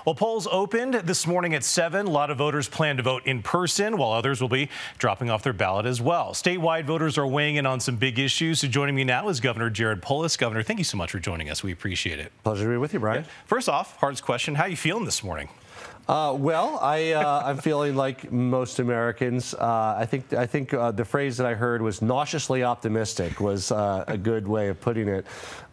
Well, polls opened this morning at 7. A lot of voters plan to vote in person, while others will be dropping off their ballot as well. Statewide voters are weighing in on some big issues. So joining me now is Governor Polis. Governor, thank you so much for joining us. We appreciate it. Pleasure to be with you, Brian. First off, hardest question, how are you feeling this morning? I'm feeling like most Americans. I think the phrase that I heard was nauseously optimistic was a good way of putting it.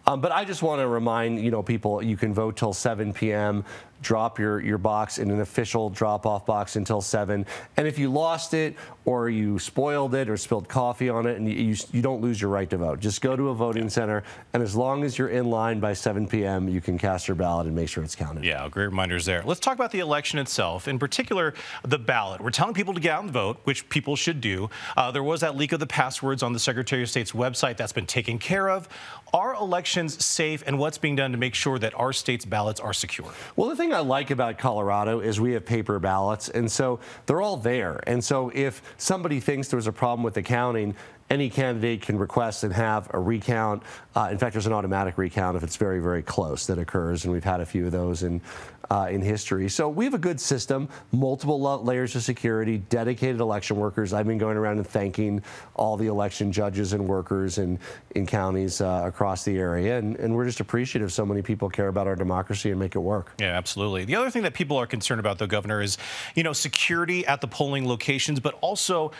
But I just want to remind people you can vote till 7 p.m. Drop your box in an official drop-off box until 7. And if you lost it or you spoiled it or spilled coffee on it, and you don't lose your right to vote. Just go to a voting center, and as long as you're in line by 7 p.m., you can cast your ballot and make sure it's counted. Yeah, great reminders there. Let's talk about the election itself, in particular the ballot. We're telling people to get out and vote, which people should do. There was that leak of the passwords on the Secretary of State's website. That's been taken care of. Are elections safe, and what's being done to make sure that our state's ballots are secure? Well, the thing I like about Colorado is we have paper ballots, and so they're all there. And so if somebody thinks there's a problem with the counting, any candidate can request and have a recount. In fact, there's an automatic recount if it's very, very close that occurs, and we've had a few of those in history. So we have a good system, multiple layers of security, dedicated election workers. I've been going around and thanking all the election judges and workers in counties across the area, and we're just appreciative so many people care about our democracy and make it work. Yeah, absolutely. The other thing that people are concerned about, though, Governor, is security at the polling locations, but also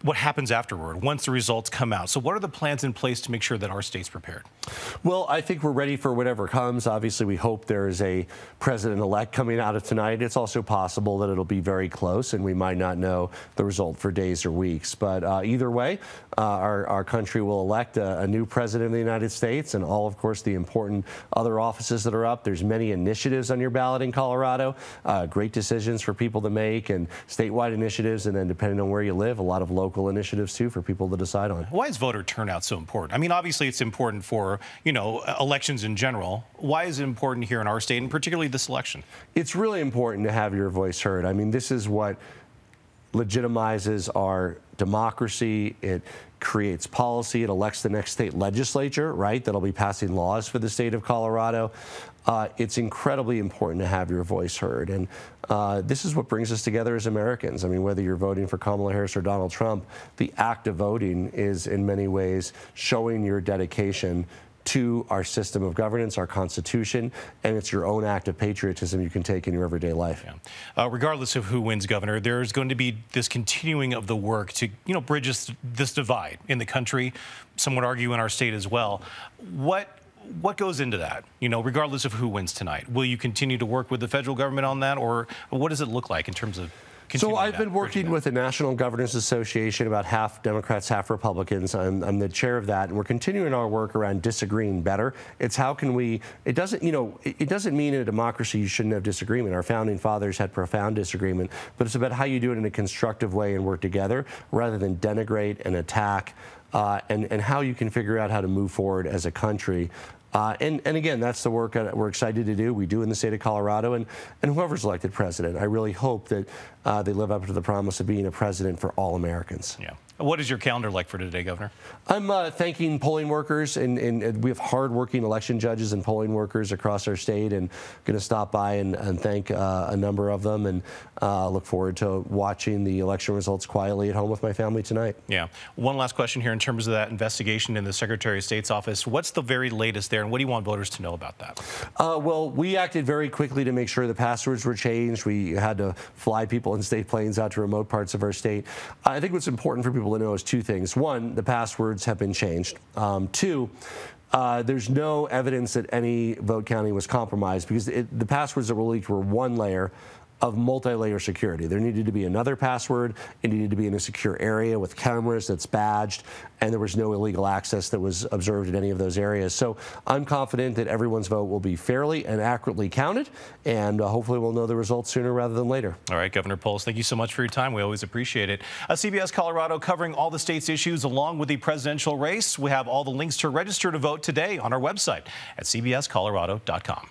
what happens afterward once the results come out. So what are the plans in place to make sure that our state's prepared? Well, I think we're ready for whatever comes. Obviously, we hope there is a president-elect coming out of tonight. It's also possible that it'll be very close and we might not know the result for days or weeks. But either way, our country will elect a new president of the United States and all, of course, the important other offices that are up. There's many initiatives on your ballot in Colorado, great decisions for people to make, and statewide initiatives, and then depending on where you live, a lot of local initiatives too for people to decide on. Why is voter turnout so important? I mean, obviously it's important for, elections in general. Why is it important here in our state, and particularly this election? It's really important to have your voice heard. I mean, this is what legitimizes our democracy. It creates policy. It elects the next state legislature, right, that'll be passing laws for the state of Colorado. It's incredibly important to have your voice heard. And this is what brings us together as Americans. I mean, whether you're voting for Kamala Harris or Donald Trump, the act of voting is in many ways showing your dedication to our system of governance, our Constitution, and it's your own act of patriotism you can take in your everyday life. Yeah. Regardless of who wins, Governor, there's going to be this continuing of the work to, bridge this divide in the country. Some would argue in our state as well. What goes into that, regardless of who wins tonight? Will you continue to work with the federal government on that, or what does it look like in terms of So I've been working with the National Governors Association, about half Democrats, half Republicans. I'm the chair of that, and we're continuing our work around disagreeing better. It's how can we, it doesn't mean in a democracy you shouldn't have disagreement. Our founding fathers had profound disagreement, but it's about how you do it in a constructive way and work together rather than denigrate and attack, and how you can figure out how to move forward as a country. And again, that's the work that we're excited to do. We do in the state of Colorado, and whoever's elected president, I really hope that they live up to the promise of being a president for all Americans. Yeah. What is your calendar like for today, Governor? I'm thanking polling workers, and we have hardworking election judges and polling workers across our state, and going to stop by and thank a number of them, and look forward to watching the election results quietly at home with my family tonight. Yeah. One last question here in terms of that investigation in the Secretary of State's office. What's the very latest there, and what do you want voters to know about that? Well, we acted very quickly to make sure the passwords were changed. We had to fly people in state planes out to remote parts of our state. I think what's important for people to know is two things. One, the passwords have been changed. Two, there's no evidence that any vote counting was compromised because the passwords that were leaked were one layer of multi-layer security. There needed to be another password. It needed to be in a secure area with cameras that's badged, and there was no illegal access that was observed in any of those areas. So I'm confident that everyone's vote will be fairly and accurately counted, and hopefully we'll know the results sooner rather than later. All right, Governor Polis, thank you so much for your time. We always appreciate it. CBS Colorado covering all the state's issues along with the presidential race. We have all the links to register to vote today on our website at cbscolorado.com.